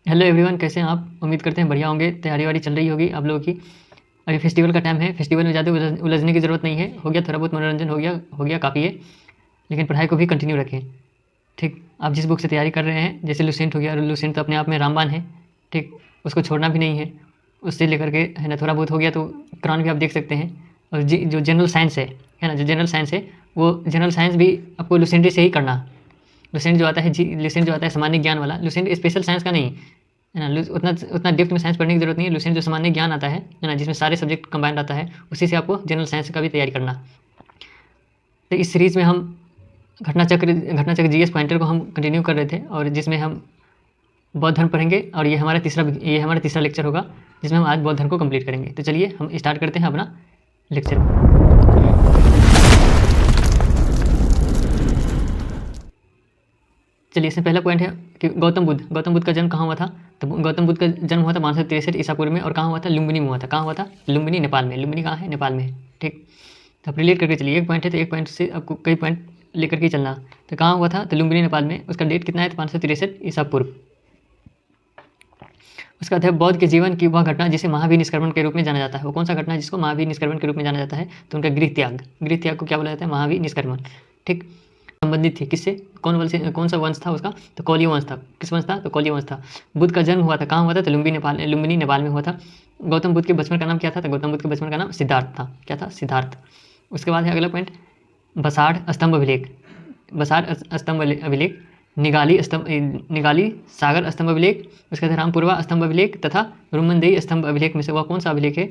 Hello everyone, कैसे हैं आप? उम्मीद करते हैं बढ़िया होंगे। तैयारी वारी चल रही होगी आप लोगों की। अभी फेस्टिवल का टाइम है। फेस्टिवल में ज़्यादा उलझने की ज़रूरत नहीं है। हो गया थोड़ा बहुत मनोरंजन, हो गया काफ़ी है। लेकिन पढ़ाई को भी कंटिन्यू रखें। ठीक, आप जिस बुक से तैयारी कर रहे हैं, जैसे लुसेंट हो गया, लुसेंट तो अपने आप में रामबाण है। ठीक, उसको छोड़ना भी नहीं है। उससे लेकर के है ना, थोड़ा बहुत हो गया तो कुरान भी आप देख सकते हैं। और जो जनरल साइंस है ना, जो जनरल साइंस है, वो जनरल साइंस भी आपको लुसेंट से ही करना। लुसेंट जो आता है लुसेंट जो आता है सामान्य ज्ञान वाला, लुसेंट स्पेशल साइंस का नहीं है ना। उतना उतना डेप्थ में साइंस पढ़ने की जरूरत नहीं है। लुसेंट जो सामान्य ज्ञान आता है ना, जिसमें सारे सब्जेक्ट कंबाइंड आता है, उसी से आपको जनरल साइंस का भी तैयारी करना। तो इस सीरीज़ में हम घटनाचक्र जीएस पॉइंटर को हम कंटिन्यू कर रहे थे, और जिसमें हम बौद्ध धर्म पढ़ेंगे। और ये हमारा तीसरा लेक्चर होगा, जिसमें हम आज बौद्ध धर्म को कंप्लीट करेंगे। तो चलिए हम स्टार्ट करते हैं अपना लेक्चर। चलिए, इसमें पहला पॉइंट है कि गौतम बुद्ध का जन्म कहाँ हुआ था? तो गौतम बुद्ध का जन्म हुआ था 563 ईसा पूर्व में। और कहाँ हुआ था? लुम्बिनी में हुआ था। कहाँ हुआ था? लुम्बिनी, नेपाल में। लुम्बिनी कहाँ है? नेपाल में है। ठीक, तो आप रिलेट करके चलिए। एक पॉइंट है तो एक पॉइंट से आपको कई पॉइंट लेकर के चलना। तो कहाँ हुआ था? तो लुम्बिनी, नेपाल में। उसका डेट कितना है? तो 563 ईसा पूर्व। उसका बाद है बौद्ध के जीवन की वह घटना जिसे महावीर निष्क्रमण के रूप में जाना जाता है। वो कौन सा घटना है जिसको महावीर निष्क्रमण के रूप में जाना जाता है? तो उनका गृह त्याग को क्या बोला जाता है? महावीर निष्क्रमण। ठीक, संबंधित थी किससे? कौन सा वंश था उसका? तो कौलिय वंश था। किस वंश था? तो कौलिय वंश था। बुद्ध का जन्म हुआ था कहाँ हुआ था? तो लुम्बिनी नेपाल में हुआ था। गौतम बुद्ध के बचपन का नाम क्या था? तो गौतम बुद्ध के बचपन का नाम सिद्धार्थ था। क्या था? सिद्धार्थ। उसके बाद है अगला पॉइंट, बसाड़ स्तंभ अभिलेख, निगाली सागर स्तंभ अभिलेख, उसके बाद रामपुरवा स्तंभ अभिलेख तथा रुमनदेई स्तंभ अभिलेख में से वह कौन सा अभिलेख है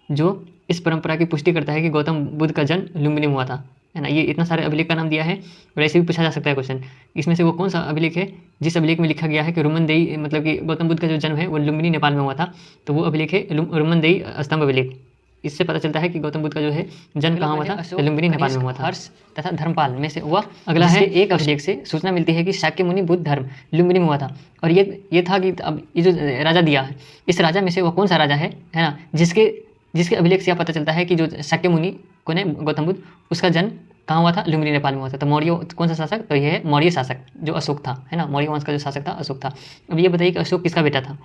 जो इस परंपरा की पुष्टि करता है कि गौतम बुद्ध का जन्म लुम्बिनी में हुआ था? है ना, ये इतना सारे अभिलेख का नाम दिया है, और ऐसे भी पूछा जा सकता है क्वेश्चन। इसमें से वो कौन सा अभिलेख है जिस अभिलेख में लिखा गया है कि रुमनदेई, मतलब कि गौतम बुद्ध का जो जन्म है वो लुम्बिनी नेपाल में हुआ था? तो वो अभिलेख है रुमनदेई स्तंभ अभिलेख। इससे पता चलता है कि गौतम बुद्ध का जो है जन्म कहाँ हुआ था? तो लुम्बिनी नेपाल में हुआ था। हर्ष तथा धर्मपाल में से हुआ। अगला है, एक अभिलेख से सूचना मिलती है कि शाक्य मुनि बुद्ध धर्म लुम्बिनी में हुआ था। और ये था कि अब ये जो राजा दिया है, इस राजा में से वह कौन सा राजा है ना, जिसके अभिलेख से यह पता चलता है कि जो शाक्य मुनि कौन है? गौतम बुद्ध। उसका जन्म कहाँ हुआ था? लुम्बिनी नेपाल में हुआ था। तो मौर्य कौन सा शासक? तो यह है मौर्य शासक, जो अशोक था, है ना। मौर्य वंश का जो शासक था अशोक था। अब ये बताइए कि अशोक किसका बेटा था?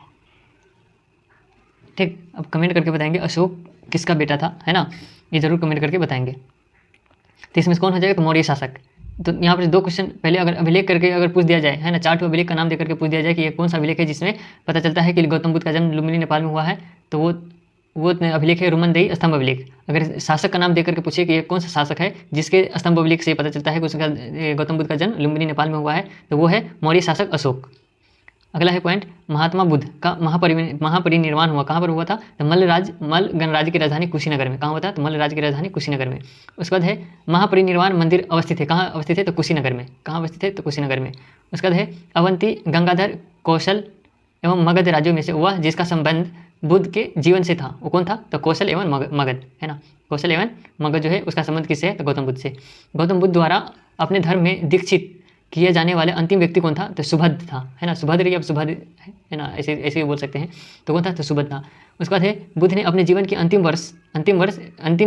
ठीक, अब कमेंट करके बताएंगे अशोक किसका बेटा था, है ना। ये जरूर कमेंट करके बताएंगे। तो इसमें कौन हो जाएगा? तो मौर्य शासक। तो यहाँ पर दो क्वेश्चन पहले अगर अभिलेख करके अगर पूछ दिया जाए, है ना, 4 अभिलेख का नाम देकर के पूछ दिया जाए कि ये कौन सा अभिलेख है जिसमें पता चलता है कि गौतम बुद्ध का जन्म लुम्बिनी नेपाल में हुआ है, तो वो अभिलेख है रुमनदेई स्तंभ अभिलेख। अगर शासक का नाम देकर के पूछे कि ये कौन सा शासक है जिसके स्तंभ अभिलेख से पता चलता है कि उसका गौतम बुद्ध का जन्म लुम्बिनी नेपाल में हुआ है, तो वो है मौर्य शासक अशोक। अगला है पॉइंट, महात्मा बुद्ध का महापरिनिर्वाण हुआ कहाँ पर हुआ था? तो मल गणराज्य की राजधानी कुशीनगर में। कहाँ हुआ था? तो मल राज्य की राजधानी कुशीनगर में। उसके बाद है महापरिनिर्वाण मंदिर अवस्थित है कहाँ अवस्थित है? तो कुशीनगर में। कहाँ अवस्थित है? तो कुशीनगर में। उसके बाद है अवंती, गंगाधर, कौशल एवं मगध राज्यों में से हुआ जिसका संबंध बुद्ध के जीवन से था। वो कौन था? तो कौशल एवं मगध, है ना। कौशल एवं मगध जो है उसका संबंध किससे है? तो गौतम बुद्ध से। गौतम बुद्ध द्वारा अपने धर्म में दीक्षित किए जाने वाले अंतिम व्यक्ति कौन था? तो सुभद्र था, है ना। सुभद्र या सुभद्र, है ना, ऐसे ऐसे भी बोल सकते हैं। तो कौन था? तो सुभद्र था। उसके बाद है बुद्ध ने अपने जीवन की अंतिम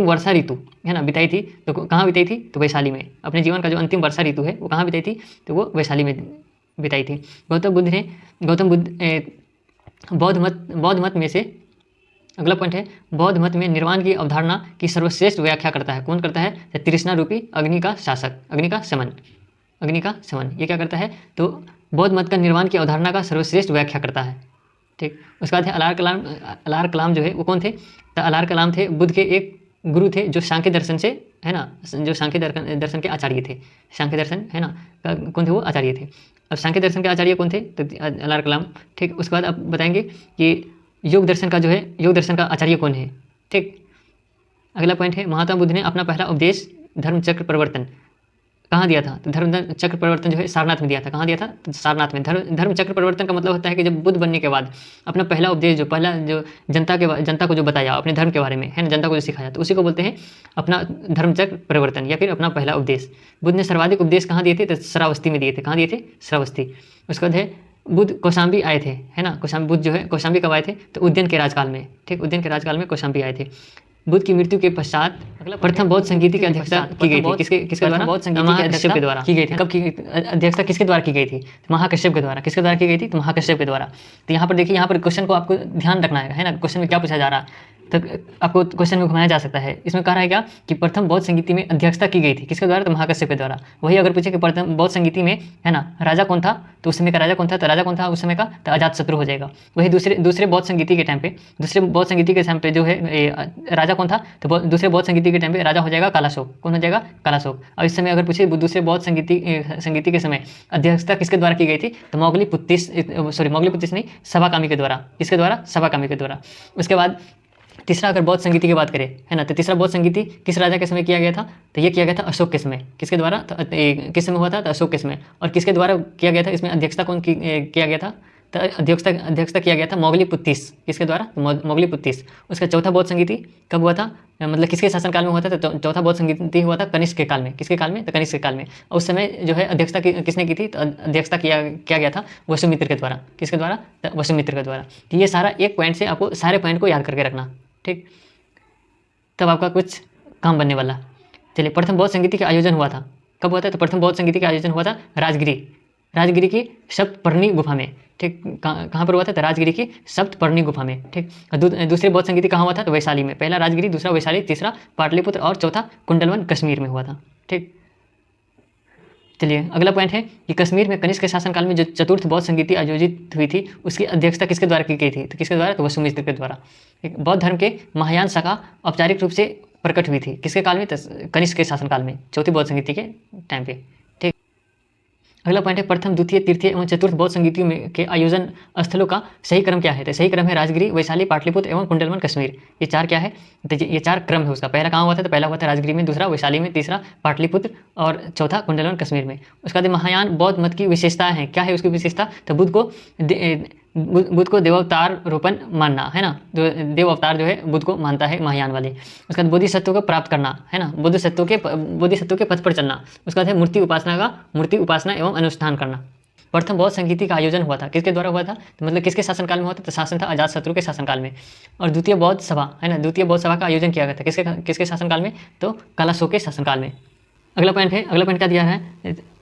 वर्षा ऋतु, है ना, बिताई थी। तो कहाँ बिताई थी? तो वैशाली में। अपने जीवन का जो अंतिम वर्षा ऋतु है वो कहाँ बिताई थी? तो वो वैशाली में बिताई थी। गौतम बुद्ध बौद्ध मत में से अगला पॉइंट है, बौद्ध मत में निर्वाण की अवधारणा की सर्वश्रेष्ठ व्याख्या करता है। कौन करता है? तो तृष्णा रूपी अग्नि का शमन। ये क्या करता है? तो बौद्ध मत का निर्वाण की अवधारणा का सर्वश्रेष्ठ व्याख्या करता है। ठीक, उसके बाद है अलार कलाम जो है वो कौन थे? तो अलार कलाम थे बुद्ध के एक गुरु थे जो सांख्य दर्शन से, है ना, जो सांख्य दर्शन के आचार्य थे। सांख्य दर्शन, है ना, कौन थे? वो आचार्य थे। अब सांख्य दर्शन के आचार्य कौन थे? तो अलार कलाम। ठीक, उसके बाद अब बताएंगे कि योग दर्शन का आचार्य कौन है। ठीक, अगला पॉइंट है, महात्मा बुद्ध ने अपना पहला उपदेश धर्मचक्र प्रवर्तन कहाँ दिया था? तो धर्मचक्र प्रवर्तन जो है सारनाथ में दिया था। कहाँ दिया था? तो सारनाथ में। धर्मचक्र प्रवर्तन का मतलब होता है कि जब बुद्ध बनने के बाद अपना पहला उपदेश जो जनता को जो बताया अपने धर्म के बारे में, है ना, जनता को जो सिखाया, तो उसी को बोलते हैं अपना धर्मचक्र प्रवर्तन या फिर अपना पहला उपदेश। बुद्ध ने सर्वाधिक उपदेश कहाँ दिए थे? तो श्रावस्ती में दिए थे। कहाँ दिए थे? श्रावस्ती। उसके बाद है बुद्ध कौशाम्बी आए थे, है ना। बुद्ध जो है कौशाम्बी कब आए थे? तो उज्जैन के राजकाल में। ठीक, उज्जैन के राजकाल में कौशाम्बी आए थे। बुद्ध की मृत्यु के पश्चात प्रथम बौद्ध संगीति की अध्यक्षता की गई थी किसके द्वारा? बौद्ध संगीति महाकश्यप के द्वारा की गई थी। कब की अध्यक्षता किसके द्वारा की गई थी? महाकश्यप के द्वारा। किसके द्वारा की गई थी? तो महाकश्यप के द्वारा। तो यहाँ पर देखिए, यहाँ पर क्वेश्चन को आपको ध्यान रखना है ना, क्वेश्चन में क्या पूछा जा रहा है, तो आपको क्वेश्चन में घुमाया जा सकता है। इसमें कह रहा है क्या कि प्रथम बौद्ध संगीति में अध्यक्षता की गई थी किसके द्वारा? तो महाकश्यप के द्वारा। वही अगर पूछे कि प्रथम बौद्ध संगीति में, है ना, राजा कौन था, तो उस समय का राजा कौन था? तो राजा कौन था उस समय का? तो अजातशत्रु हो जाएगा। वही दूसरे बौद्ध संगीति के टाइम पे, दूसरे बौद्ध संगीति के टाइम पे जो है राजा कौन था? तो दूसरे बौद्ध संगीति के टाइम पे राजा हो जाएगा कालाशोक। कौन हो जाएगा? कालाशोक। और इस समय अगर पूछे दूसरे बौद्ध संगीति के समय अध्यक्षता किसके द्वारा की गई थी? तो मोगलीपुत्तिस नहीं, सभाकामी के द्वारा। किसके द्वारा? सभाकामी के द्वारा। उसके बाद तीसरा अगर बौद्ध संगीति की बात करें, है ना, तो तीसरा बौद्ध संगीति किस राजा के समय किया गया था? तो ये किया गया था अशोक के समय। किसके द्वारा? तो किस समय हुआ था? तो अशोक के समय। और किसके द्वारा किया गया था? इसमें अध्यक्षता कौन किया गया था? तो अध्यक्षता किया गया था मोगलीपुत्तिस। किसके द्वारा? मोगलीपुत्तिस। उसका चौथा बौद्ध संगीति कब हुआ था, मतलब किसके शासनकाल में हुआ था? तो चौथा बौद्ध संगीति हुआ था कनिष्क के काल में। किसके काल में? तो कनिष्क के काल में। और उस समय जो है अध्यक्षता किसने की थी? तो अध्यक्षता किया गया था वसुमित्र के द्वारा। किसके द्वारा? तो वसुमित्र के द्वारा। तो ये सारा एक पॉइंट से आपको सारे पॉइंट को याद करके रखना, ठीक, तब आपका कुछ काम बनने वाला। चलिए, प्रथम बौद्ध संगीति का आयोजन हुआ था कब हुआ था? तो प्रथम बौद्ध संगीति का आयोजन हुआ था राजगिरी की सप्तपर्णी गुफा में। ठीक, कहाँ पर हुआ था? तो राजगिरी की सप्तपर्णी गुफा में। ठीक, दूसरे बौद्ध संगीति कहाँ हुआ था? तो वैशाली में। पहला राजगिरी, दूसरा वैशाली, तीसरा पाटलिपुत्र और चौथा कुंडलवन कश्मीर में हुआ था। ठीक, चलिए अगला पॉइंट है कि कश्मीर में कनिष्क के शासनकाल में जो चतुर्थ बौद्ध संगीति आयोजित हुई थी उसकी अध्यक्षता किसके द्वारा की गई थी? तो किसके द्वारा? तो वसुमित्र के द्वारा। बौद्ध धर्म के महायान शाखा औपचारिक रूप से प्रकट हुई थी किसके काल में? तो कनिष्क के शासनकाल में, चौथी बौद्ध संगीति के टाइम पे। ठीक, अगला पॉइंट है प्रथम, द्वितीय, तृतीय एवं चतुर्थ बौद्ध संगीतियों में के आयोजन स्थलों का सही क्रम क्या है? तो सही क्रम है राजगिरी, वैशाली, पाटलिपुत्र एवं कुंडलवन कश्मीर। ये चार क्या है? तो ये चार क्रम है उसका। पहला कहाँ हुआ था? तो पहला हुआ था राजगिरी में, दूसरा वैशाली में, तीसरा पाटलिपुत्र और चौथा कुंडलवन कश्मीर में। उसके बाद महायान बौद्ध मत की विशेषताएं हैं। क्या है उसकी विशेषता? तो बुद्ध को देवावतार रूपन मानना, है ना, जो देव अवतार जो है बुद्ध को मानता है महायान वाले। उसके बाद बोधिसत्व को प्राप्त करना, है ना, बोधिसत्व के पथ पर चलना। उसके बाद है मूर्ति उपासना एवं अनुष्ठान करना। प्रथम बौद्ध संगीति का आयोजन हुआ था किसके द्वारा हुआ था? तो मतलब किसके शासनकाल में हुआ था? तो शासन था अजातशत्रु के शासनकाल में। और द्वितीय बौद्ध सभा, है ना, द्वितीय बौद्ध सभा का आयोजन किया गया था किसके शासनकाल में? तो कालाशोक के शासनकाल में। अगला पॉइंट क्या दिया है?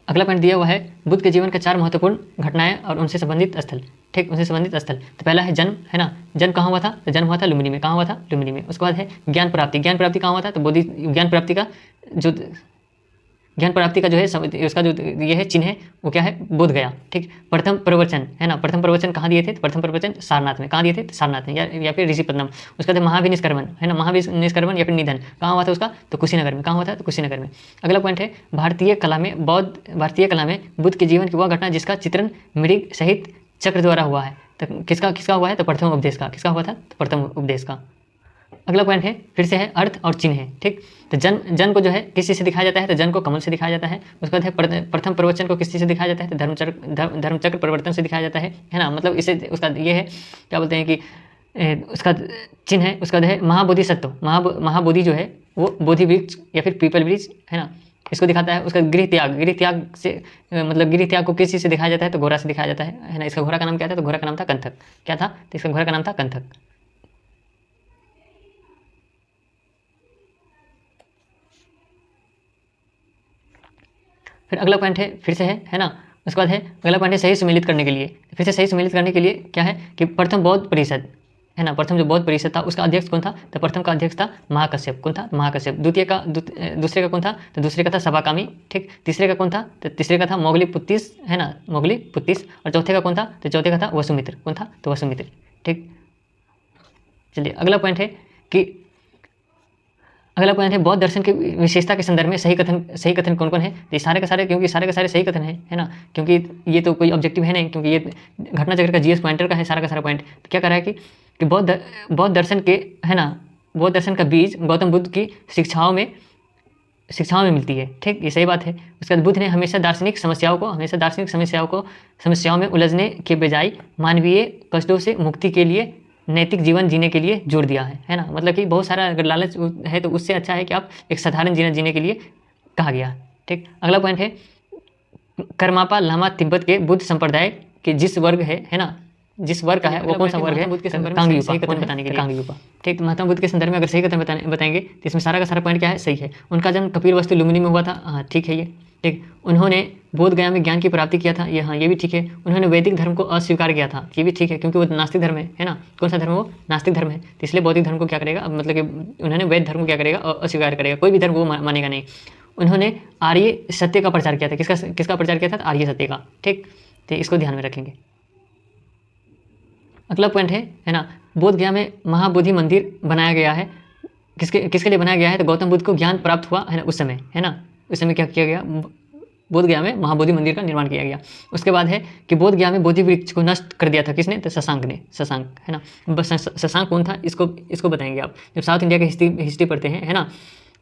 अगला पॉइंट दिया हुआ है बुद्ध के जीवन के 4 महत्वपूर्ण घटनाएं और उनसे संबंधित स्थल। ठीक, उनसे संबंधित स्थल। तो पहला है जन्म, है ना, जन्म कहाँ हुआ था? तो जन्म हुआ था लुम्बिनी में। कहाँ हुआ था? लुम्बिनी में। उसके बाद है ज्ञान प्राप्ति कहाँ हुआ था? तो ज्ञान प्राप्ति का जो है उसका जो ये है चिन्ह है वो क्या है? बोध गया। ठीक, प्रथम प्रवचन, है ना, प्रथम प्रवचन कहाँ दिए थे? तो प्रथम प्रवचन सारनाथ में। कहाँ दिए थे? तो सारनाथ में या फिर ऋषिपत्तनम। उसका बाद महाभिनिष्क्रमण, है ना, महाभिनिष्क्रमण या फिर निधन कहाँ हुआ था उसका? तो कुशीनगर में। कहाँ हुआ था? तो कुशीनगर में। अगला पॉइंट है भारतीय कला में बुद्ध के जीवन की वह घटना जिसका चित्रण मृग सहित चक्र द्वारा हुआ है। तो किसका हुआ है? तो प्रथम उपदेश का। किसका हुआ था? तो प्रथम उपदेश का। अगला पॉइंट है फिर से है अर्थ और चिन्ह है। ठीक, तो जन को जो है किस चीज़ से दिखाया जाता है? तो जन को कमल से दिखाया जाता है। उसके बाद है प्रथम प्रवचन को किस चीज़ से दिखाया जाता है? तो धर्मचक्र परिवर्तन से दिखाया जाता है ना, मतलब इसे उसका ये है क्या बोलते हैं कि उसका चिन्ह है। उसका है महाबोधि जो है वो बोधि वृक्ष या फिर पीपल वृक्ष, है ना, इसको दिखाता है। उसका गृह त्याग से मतलब गृह त्याग को किस चीज़ से दिखाया जाता है? तो घोड़ा से दिखाया जाता है ना। इसका घोड़ा का नाम क्या था? तो घोड़ा का नाम था कंथक। क्या था? तो इसका घोड़ा का नाम था कंथक। फिर अगला पॉइंट है फिर से है ना, उसके बाद है अगला पॉइंट है सही सम्मिलित करने के लिए। फिर से सही सम्मिलित करने के लिए क्या है कि प्रथम बौद्ध परिषद, है ना, प्रथम जो बौद्ध परिषद था उसका अध्यक्ष कौन था? तो प्रथम का अध्यक्ष था महाकश्यप। कौन था? महाकश्यप। दूसरे का कौन था? तो दूसरे का था सभाकामी। ठीक, तीसरे का कौन था? तो तीसरे का था मोगलीपुत्तिस, है ना, मोगलीपुत्तिस। और चौथे का कौन था? तो चौथे का था वसुमित्र। कौन था? तो वसुमित्र। ठीक, चलिए अगला पॉइंट है बौद्ध दर्शन की विशेषता के संदर्भ में सही कथन कौन कौन है? तो सारे का सारे, क्योंकि सारे का सारे सही कथन है ना, क्योंकि ये तो कोई ऑब्जेक्टिव है नहीं, क्योंकि ये घटना चक्र का जीएस पॉइंटर का है सारा का सारा पॉइंट। तो क्या कर रहा है कि बौद्ध दर्शन के, है ना, बौद्ध दर्शन का बीज गौतम बुद्ध की शिक्षाओं में मिलती है। ठीक, ये सही बात है। उसके बाद बुद्ध ने हमेशा दार्शनिक समस्याओं में उलझने के बजाय मानवीय कष्टों से मुक्ति के लिए नैतिक जीवन जीने के लिए जोर दिया है ना, मतलब कि बहुत सारा अगर लालच है तो उससे अच्छा है कि आप एक साधारण जीवन जीने के लिए कहा गया। ठीक, अगला पॉइंट है कर्मापा लामा तिब्बत के बुद्ध संप्रदाय के जिस वर्ग है ना, जिस वर्ग का है वो कौन सा वर्ग है, बुद्ध के संदर्भ में सही कथन बताने के लिए कांगयुपा। ठीक, तो महात्मा बुद्ध के संदर्भ में अगर सही कथन बताएंगे तो इसमें सारा का सारा पॉइंट क्या है, सही है। उनका जन्म कपिलवस्तु लुम्बिनी में हुआ था, हाँ ठीक है ये। ठीक, उन्होंने बोध गया में ज्ञान की प्राप्ति किया था, ये हाँ ये भी ठीक है। उन्होंने वैदिक धर्म को अस्वीकार किया था, ये भी ठीक है, क्योंकि वो नास्तिक धर्म है ना। कौन सा धर्म, वो नास्तिक धर्म है, तो इसलिए बौद्धिक धर्म को क्या करेगा, मतलब कि उन्होंने वैदिक धर्म को क्या करेगा, अस्वीकार करेगा, कोई भी धर्म वो मानेगा नहीं। उन्होंने आर्य सत्य का प्रचार किया था, किसका प्रचार किया था, आर्य सत्य का। ठीक, तो इसको ध्यान में रखेंगे। अगला पॉइंट है ना, बोध गया में महाबोधि मंदिर बनाया गया है, किसके लिए बनाया गया है, तो गौतम बुद्ध को ज्ञान प्राप्त हुआ है ना उस समय, है ना। उस समय क्या किया गया, बोध गया में महाबोधि मंदिर का निर्माण किया गया। उसके बाद है कि बोध गया में बोधि वृक्ष को नष्ट कर दिया था, किसने, तो शशांक ने, शशांक है ना। बस शशांक कौन था, इसको बताएंगे आप जब साउथ इंडिया की हिस्ट्री पढ़ते हैं, है ना।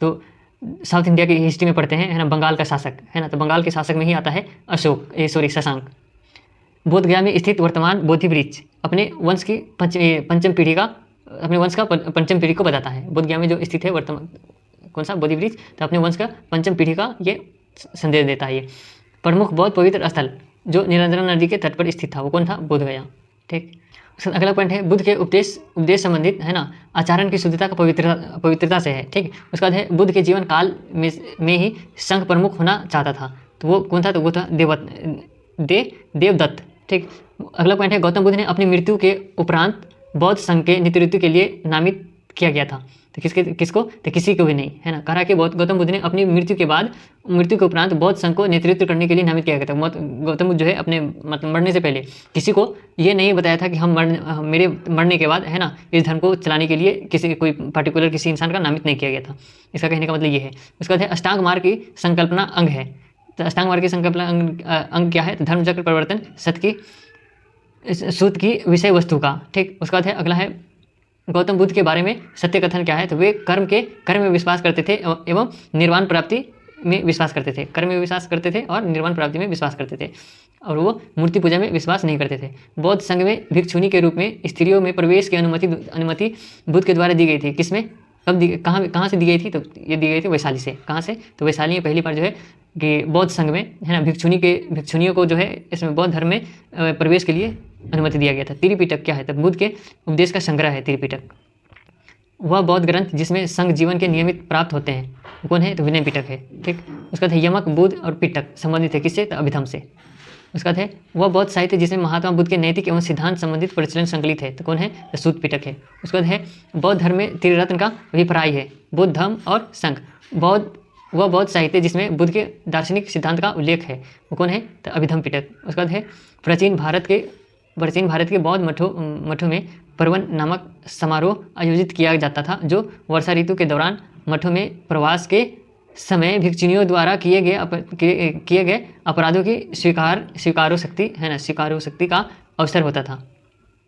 तो साउथ इंडिया की हिस्ट्री में पढ़ते हैं, है ना, बंगाल का शासक, है ना, तो बंगाल के शासक में ही आता है शशांक। बोध गया में स्थित वर्तमान बोधि वृक्ष अपने वंश की पंचम पीढ़ी का, अपने वंश का पंचम पीढ़ी को बताता है। बोध गया में जो स्थित है वर्तमान कौन सा बोधि वृक्ष, तो अपने वंश का पंचम पीढ़ी का ये संदेश देता है। ये प्रमुख बौद्ध पवित्र स्थल जो निरंजन नदी के तट पर स्थित था, वो कौन था, बोध गया। ठीक, उसका अगला पॉइंट है बुद्ध के उपदेश संबंधित, है ना, आचरण की शुद्धता का पवित्रता से है। ठीक, उसके बाद है बुद्ध के जीवन काल में ही संघ प्रमुख होना चाहता था, तो वो कौन था, तो वो था देवदत्त। ठीक, अगला पॉइंट है गौतम बुद्ध ने अपनी मृत्यु के उपरांत बौद्ध संघ के नेतृत्व के लिए नामित किया गया था, तो किसको, तो किसी को भी नहीं, है ना। कहा कि गौतम बुद्ध ने अपनी मृत्यु के उपरांत बौद्ध संघ को नेतृत्व करने के लिए नामित किया गया था। गौतम बुद्ध जो है अपने मतलब मरने से पहले किसी को ये नहीं बताया था कि मेरे मरने के बाद, है ना, इस धर्म को चलाने के लिए कोई पर्टिकुलर किसी इंसान का नामित नहीं किया गया था। इसका कहने का मतलब ये है। उसके बाद है अष्टांग मार्ग की संकल्पना अंग है, तो अष्टांग मार्ग की संकल्पना अंग क्या है, तो धर्म चक्र परिवर्तन सूत की विषय वस्तु का। ठीक, उसके बाद है अगला है गौतम बुद्ध के बारे में सत्य कथन क्या है, तो वे कर्म में विश्वास करते थे एवं निर्वाण प्राप्ति में विश्वास करते थे, कर्म में विश्वास करते थे और निर्वाण प्राप्ति में विश्वास करते थे, और वो मूर्ति पूजा में विश्वास नहीं करते थे। बौद्ध संघ में भिक्षुनी के रूप में स्त्रियों में प्रवेश की अनुमति बुद्ध के द्वारा दी गई थी। किसमें, कब कहाँ से दी गई थी, तो ये दी गई थी वैशाली से। कहाँ से, तो वैशाली में पहली बार जो है कि बौद्ध संघ में, है ना, भिक्षुनियों को जो है इसमें बौद्ध धर्म में प्रवेश के लिए अनुमति दिया गया था। त्रिपिटक क्या है, तब बुद्ध के उपदेश का संग्रह है त्रिपिटक। वह बौद्ध ग्रंथ जिसमें संघ जीवन के नियमित प्राप्त होते हैं, कौन है, तो विनय पिटक है। ठीक, उसका बाद यमक, बुद्ध और पिटक संबंधित है किससे, तो अभिधम से। उसका बाद है वह बौद्ध साहित्य जिसमें महात्मा बुद्ध के नैतिक एवं सिद्धांत संबंधित प्रचलन संकलित है, तो कौन है, तो सूत पिटक है। उसके बाद है बौद्ध धर्म में त्रिरत्न का अभिप्राय है, बुद्ध, धम्म और संघ। वह बौद्ध साहित्य जिसमें बुद्ध के दार्शनिक सिद्धांत का उल्लेख है, वो कौन है, तो अभिधम पिटक। उसके बाद है प्राचीन भारत के बौद्ध मठों में पर्वन नामक समारोह आयोजित किया जाता था, जो वर्षा ऋतु के दौरान मठों में प्रवास के समय भिक्षुनियों द्वारा किए गए अपराधों की स्वीकारो शक्ति का अवसर होता था।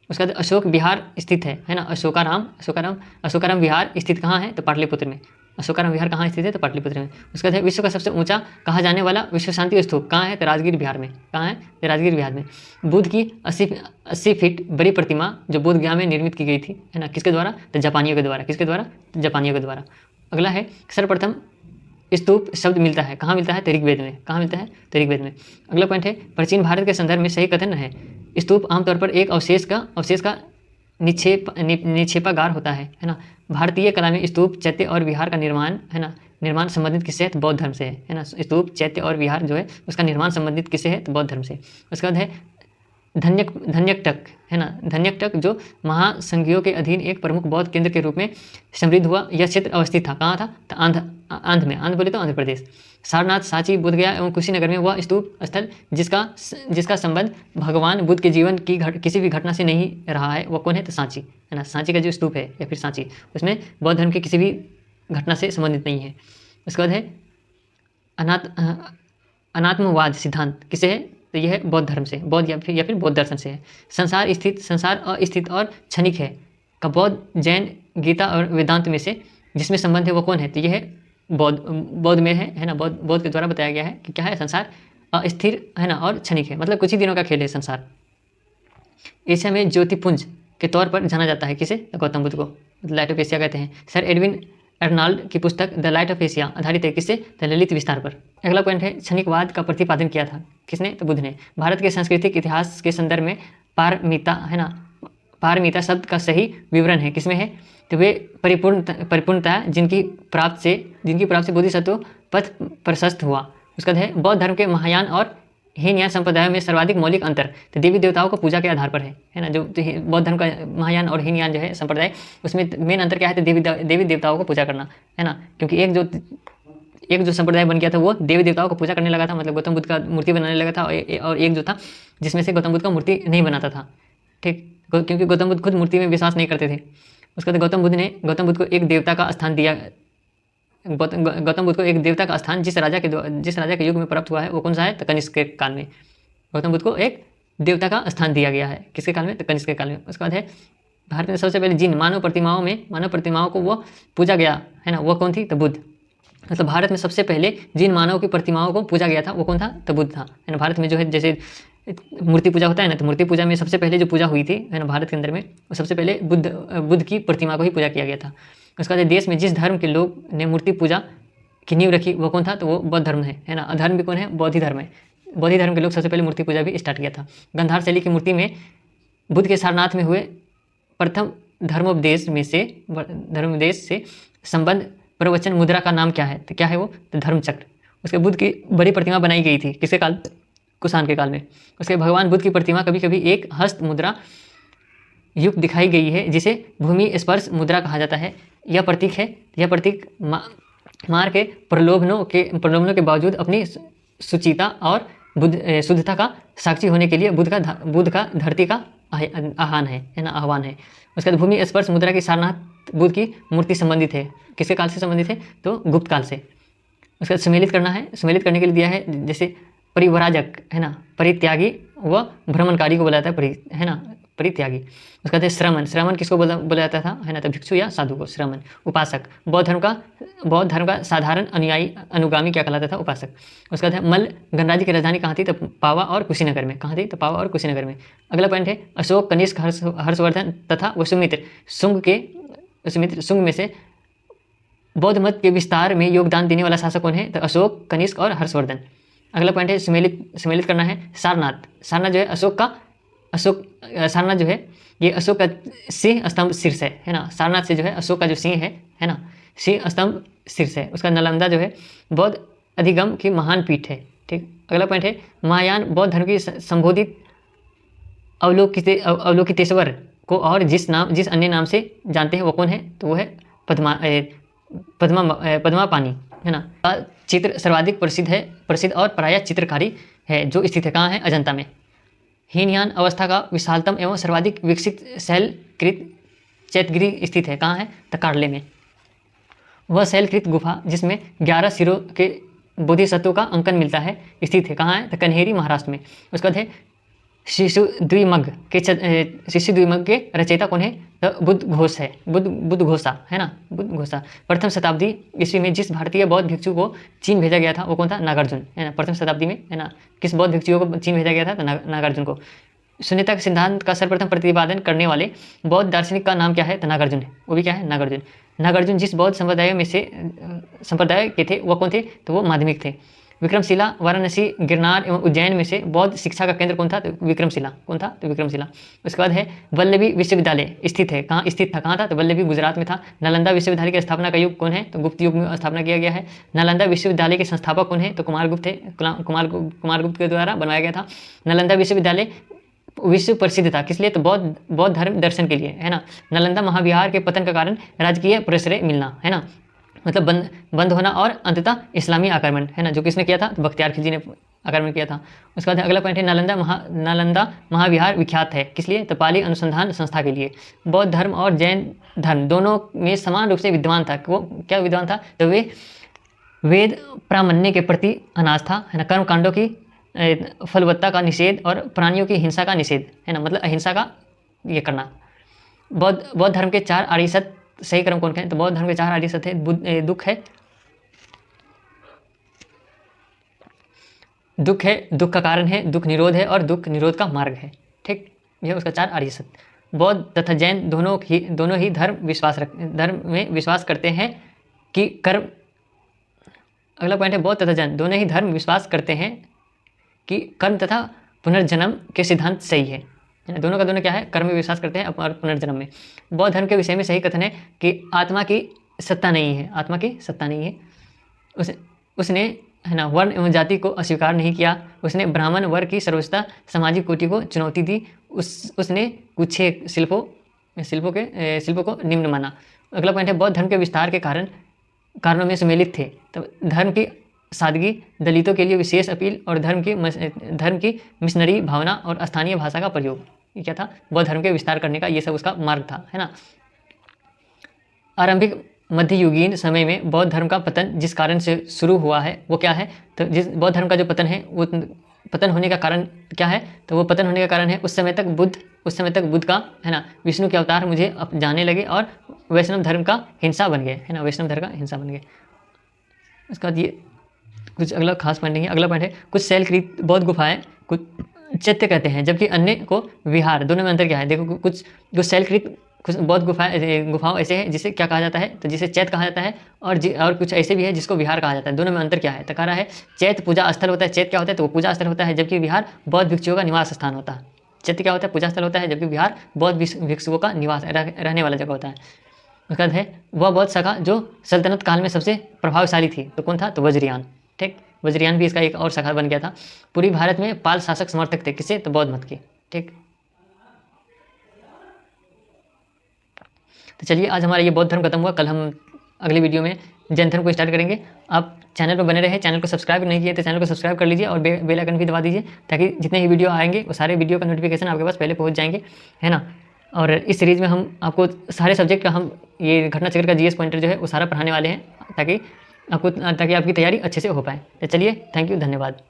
उसके बाद अशोक विहार स्थित है ना, अशोकाराम विहार स्थित कहाँ है, तो पाटलिपुत्र में। अशोकाराम विहार कहाँ स्थित है, तो पाटलिपुत्र में। उसके बाद विश्व का सबसे ऊंचा कहा जाने वाला विश्व शांति स्तूप कहाँ है, तो राजगीर बिहार में। कहाँ है, तो राजगीर बिहार में। बुद्ध की 80 फीट बड़ी प्रतिमा जो बोध गया में निर्मित की गई थी, है ना, किसके द्वारा, तो जापानियों के द्वारा। किसके द्वारा, तो जापानियों के द्वारा। अगला है सर्वप्रथम स्तूप शब्द मिलता है, कहाँ मिलता है, तो ऋग्वेद में। कहाँ मिलता है, तो ऋग्वेद में। अगला पॉइंट है प्राचीन भारत के संदर्भ में सही कथन है, स्तूप आमतौर पर एक अवशेष का निक्षेपागार होता है ना। भारतीय कला में स्तूप, चैत्य और विहार का निर्माण, है ना, निर्माण संबंधित किससे है, तो बौद्ध धर्म से है ना। स्तूप, चैत्य और विहार जो है उसका निर्माण संबंधित किससे है, तो बौद्ध धर्म से। उसके बाद है धन्यकटक, है ना, धन्यकटक जो महासंघियों के अधीन एक प्रमुख बौद्ध केंद्र के रूप में समृद्ध हुआ। यह क्षेत्र अवस्थित था, कहाँ था, तो आंध्र में। आंध्र बोले तो आंध्र प्रदेश। सारनाथ, सांची, बोधगया एवं कुशीनगर में वह स्तूप स्थल जिसका संबंध भगवान बुद्ध के जीवन की किसी भी घटना से नहीं रहा है, वह कौन है, तो सांची, है ना। सांची का जो स्तूप है या फिर सांची, उसमें बौद्ध धर्म के किसी भी घटना से संबंधित नहीं है। उसके बाद है अनात्मवाद सिद्धांत किसे है, तो यह है बौद्ध धर्म से, बौद्ध या फिर बौद्ध दर्शन से है। संसार अस्थित और क्षणिक है का बौद्ध, जैन, गीता और वेदांत में से जिसमें संबंध है वो कौन है, तो यह है बौद्ध में है ना। बौद्ध के द्वारा बताया गया है कि क्या है, संसार अस्थिर है ना और क्षणिक है, मतलब कुछ ही दिनों का खेल है संसार। एशिया में ज्योतिपुंज के तौर पर जाना जाता है किसे, गौतम बुद्ध को लाइट ऑफ एशिया कहते हैं। सर एडविन अर्नाल्ड की पुस्तक द लाइट ऑफ एशिया आधारित है किससे, द ललित विस्तार पर। अगला पॉइंट है क्षणिकवाद का प्रतिपादन किया था किसने, तो बुद्ध ने। भारत के सांस्कृतिक इतिहास के संदर्भ में पारमिता, है ना, पारमिता शब्द का सही विवरण है किसमें है? तो वे परिपूर्णता जिनकी प्राप्त से बोधिसत्व पथ प्रशस्त हुआ। उसका है बौद्ध धर्म के महायान और हीनयान संप्रदायों में सर्वाधिक मौलिक अंतर तो देवी देवताओं को पूजा के आधार पर है ना। जो बौद्ध धर्म का महायान और हीनयान जो है संप्रदाय, उसमें मेन अंतर क्या है? तो देवी देवताओं को पूजा करना, है ना। क्योंकि एक जो संप्रदाय बन गया था वो देवी देवताओं को पूजा करने लगा था, मतलब गौतम बुद्ध का मूर्ति बनाने लगा था, और एक जो था जिसमें से गौतम बुद्ध का मूर्ति नहीं बनाता था, ठीक, क्योंकि गौतम बुद्ध खुद मूर्ति में विश्वास नहीं करते थे। उसके बाद गौतम बुद्ध को एक देवता का स्थान दिया। गौतम बुद्ध को एक देवता का स्थान जिस राजा के युग में प्राप्त हुआ है वो कौन सा है? तो कनिष्क के काल में गौतम बुद्ध को एक देवता का स्थान दिया गया है। किसके काल में? तो कनिष्क के काल में। उसके बाद है भारत में सबसे पहले जिन मानव प्रतिमाओं को वो पूजा गया, है ना, वो कौन थी? तो बुद्ध। मतलब भारत में सबसे पहले जिन मानव की प्रतिमाओं को पूजा गया था वो कौन था? तो बुद्ध था, है ना। भारत में जो है जैसे मूर्ति पूजा होता है ना, तो मूर्ति पूजा में सबसे पहले जो पूजा हुई थी, है ना, भारत के अंदर में, सबसे पहले बुद्ध की प्रतिमा को ही पूजा किया गया था। उसके बाद देश में जिस धर्म के लोग ने मूर्ति पूजा की नींव रखी वो कौन था? तो वो बौद्ध धर्म है ना। धर्म भी कौन है? बौद्ध धर्म है। बौद्ध धर्म के लोग सबसे पहले मूर्ति पूजा भी स्टार्ट किया था। गंधार शैली की मूर्ति में बुद्ध के सारनाथ में हुए प्रथम धर्मोपदेश से संबंध प्रवचन मुद्रा का नाम क्या है? तो क्या है वो? तो धर्मचक्र। उसके बुद्ध की बड़ी प्रतिमा बनाई गई थी किसके काल? कुषाण के काल में। उसके भगवान बुद्ध की प्रतिमा कभी कभी एक हस्त मुद्रा युक्त दिखाई गई है जिसे भूमि स्पर्श मुद्रा कहा जाता है। यह प्रतीक मार के प्रलोभनों के बावजूद अपनी सुचिता और शुद्धता का साक्षी होने के लिए बुद्ध का धरती का आह्वान है। उसके बाद भूमि स्पर्श मुद्रा की सारनाथ बुद्ध की मूर्ति संबंधित है। किसके काल से संबंधित है? तो गुप्त काल से। उसके बाद सम्मिलित करने के लिए दिया है, जैसे परिव्राजक, है ना, परित्यागी व भ्रमणकारी को बोला जाता है ना, परित्यागी। उसके बाद श्रमण किसको बोला जाता था? है ना, तो भिक्षु या साधु को श्रमण। उपासक, बौद्ध धर्म का साधारण अनुगामी क्या कहलाता था? उपासक। उसके बाद मल्ल गणराज्य की राजधानी कहाँ थी? तो पावा और कुशीनगर में। कहाँ थी? तो पावा और कुशीनगर में। अगला पॉइंट है अशोक, कनिष्क, हर्षवर्धन तथा वसुमित्र शुंग में से बौद्ध मत के विस्तार में योगदान देने वाला शासक कौन है? तो अशोक, कनिष्क और हर्षवर्धन। अगला पॉइंट है सम्मिलित करना है सारनाथ जो है सारनाथ जो है ये अशोक का सिंह स्तंभ शीर्ष है ना। सारनाथ से जो है अशोक का जो सिंह है ना, सिंह स्तंभ शीर्ष है। उसका नालंदा जो है बौद्ध अधिगम की महान पीठ है, ठीक। अगला पॉइंट है महायान बौद्ध धर्म की संबोधित अवलोकितेश्वर को और जिस अन्य नाम से जानते हैं वो कौन है? तो वो है पद्मा पानी, है ना। चित्र सर्वाधिक प्रसिद्ध और प्रायः चित्रकारी है जो स्थित है कहाँ है? अजंता में। हीनयान अवस्था का विशालतम एवं सर्वाधिक विकसित शैलकृत चैत्यगिरी स्थित है कहाँ है? तो कार्ले में। वह शैलकृत गुफा जिसमें 11 सिरों के बोधिसत्वों का अंकन मिलता है स्थित है कहाँ है? तो कन्हेरी महाराष्ट्र में। उसके बाद है शिशु द्विमग के रचयिता कौन है? तो बुद्ध घोषा, है ना, बुद्ध घोषा। प्रथम शताब्दी ईस्वी में जिस भारतीय बौद्ध भिक्षु को चीन भेजा गया था वो कौन था? नागार्जुन, है ना। प्रथम शताब्दी में, है ना, किस बौद्ध भिक्षुओं को चीन भेजा गया था? तो नागार्जुन को। शून्यता के सिद्धांत का सर्वप्रथम प्रतिपादन करने वाले बौद्ध दार्शनिक का नाम क्या है? तो नागार्जुन है। वो भी क्या है? नागार्जुन जिस बौद्ध संप्रदाय के थे वो कौन थे? तो वो माध्यमिक थे। विक्रमशिला, वाराणसी, गिरनार एवं उज्जैन में से बौद्ध शिक्षा का केंद्र कौन था? तो विक्रमशिला। कौन था? तो विक्रमशिला। उसके बाद है वल्लभी विश्वविद्यालय स्थित है कहाँ? कहाँ था? तो वल्लभी गुजरात में था। नालंदा विश्वविद्यालय की स्थापना का युग कौन है? तो गुप्त युग में स्थापना किया गया है। नालंदा विश्वविद्यालय के संस्थापक कौन है? तो कुमारगुप्त थे। कुमारगुप्त के द्वारा बनवाया गया था। नालंदा विश्वविद्यालय विश्व प्रसिद्ध था किस लिए? तो बौद्ध धर्म दर्शन के लिए, है ना। नालंदा महाविहार के पतन का कारण राजकीय प्रश्रय मिलना, है ना, मतलब बंद होना और अंततः इस्लामी आक्रमण, है ना, जो किसने किया था? तो बख्तियार खिलजी ने आक्रमण किया था। उसके बाद अगला पॉइंट है नालंदा महाविहार विख्यात है किस लिए? तो पाली अनुसंधान संस्था के लिए। बौद्ध धर्म और जैन धर्म दोनों में समान रूप से विद्वान था। वो क्या विद्वान था? तो वे वेद प्रामाण्य के प्रति अनास्था, है ना, कर्म कांडों की फलवत्ता का निषेध और प्राणियों की हिंसा का निषेध, है ना, मतलब अहिंसा का ये करना। बौद्ध धर्म के 4 आर्य सत्य सही क्रम कौन है? तो बौद्ध धर्म के 4 आर्य सत्य है दुख है, दुख का कारण है, दुख निरोध है और दुख निरोध का मार्ग है, ठीक। यह उसका 4 आर्य सत्य। बौद्ध तथा जैन दोनों ही धर्म में विश्वास करते हैं कि कर्म। अगला पॉइंट है बौद्ध तथा जैन दोनों ही धर्म विश्वास करते हैं कि कर्म तथा पुनर्जन्म के सिद्धांत सही है। है ना। दोनों का दोनों क्या है, कर्म में विश्वास करते हैं और पुनर्जन्म में। बौद्ध धर्म के विषय में सही कथन है कि आत्मा की सत्ता नहीं है, आत्मा की सत्ता नहीं है। उसने है ना वर्ण एवं जाति को अस्वीकार नहीं किया, उसने ब्राह्मण वर्ग की सर्वोच्चता सामाजिक कोटि को चुनौती दी, उसने कुछ शिल्पों को निम्न माना। अगला पॉइंट है बौद्ध धर्म के विस्तार के कारणों में सम्मिलित थे। तो धर्म की सादगी, दलितों के लिए विशेष अपील और धर्म की मिशनरी भावना और स्थानीय भाषा का प्रयोग, ये क्या था, बौद्ध धर्म के विस्तार करने का ये सब उसका मार्ग था, है ना। आरंभिक मध्ययुगीन समय में बौद्ध धर्म का पतन जिस कारण से शुरू हुआ है वो क्या है, तो जिस बौद्ध धर्म का जो पतन है वो पतन होने का कारण क्या है, तो वो पतन होने का कारण है उस समय तक बुद्ध का, है ना, विष्णु के अवतार मुझे जाने लगे और वैष्णव धर्म का हिंसा बन गए, है ना, वैष्णव धर्म का हिंसा बन गए। उसके बाद ये कुछ अगला खास पॉइंट नहीं है। अगला पॉइंट है कुछ शैलकृत बौद्ध गुफाएं कुछ चैत्य कहते हैं जबकि अन्य को विहार। दोनों में अंतर क्या है, देखो कुछ शैलकृत कुछ बौद्ध गुफाओं ऐसे हैं जिसे क्या कहा जाता है, तो जिसे चैत्य कहा जाता है, और कुछ ऐसे भी है जिसको विहार कहा जाता है। दोनों में अंतर क्या है, तो कह रहा है चैत्य पूजा स्थल होता है, चैत्य क्या होता है, तो वो पूजा स्थल होता है, जबकि विहार बौद्ध भिक्षुओं का निवास स्थान होता है। चैत्य क्या होता है, पूजा स्थल होता है, जबकि विहार बौद्ध भिक्षुओं का निवास रहने वाला जगह होता है। उसके बाद है वह बौद्ध शाखा जो सल्तनत काल में सबसे प्रभावशाली थी, तो कौन था, तो वज्रयान। ठीक, वज्रयान भी इसका एक और शाखा बन गया था। पूरी भारत में पाल शासक समर्थक थे, किसे, तो बौद्ध मत के। ठीक, तो चलिए आज हमारा ये बौद्ध धर्म खत्म हुआ। कल हम अगले वीडियो में जैन धर्म को स्टार्ट करेंगे। आप चैनल पर बने रहे, चैनल को सब्सक्राइब नहीं किए तो चैनल को सब्सक्राइब कर लीजिए और बेल आइकन भी दबा दीजिए ताकि जितने ही वीडियो आएंगे वो सारे वीडियो का नोटिफिकेशन आपके पास पहले पहुंच जाएंगे, है ना। और इस सीरीज़ में हम आपको सारे सब्जेक्ट का हम ये घटना चक्र का जीएस पॉइंटर जो है वो सारा पढ़ाने वाले हैं ताकि आपकी तैयारी अच्छे से हो पाए। तो चलिए, थैंक यू, धन्यवाद।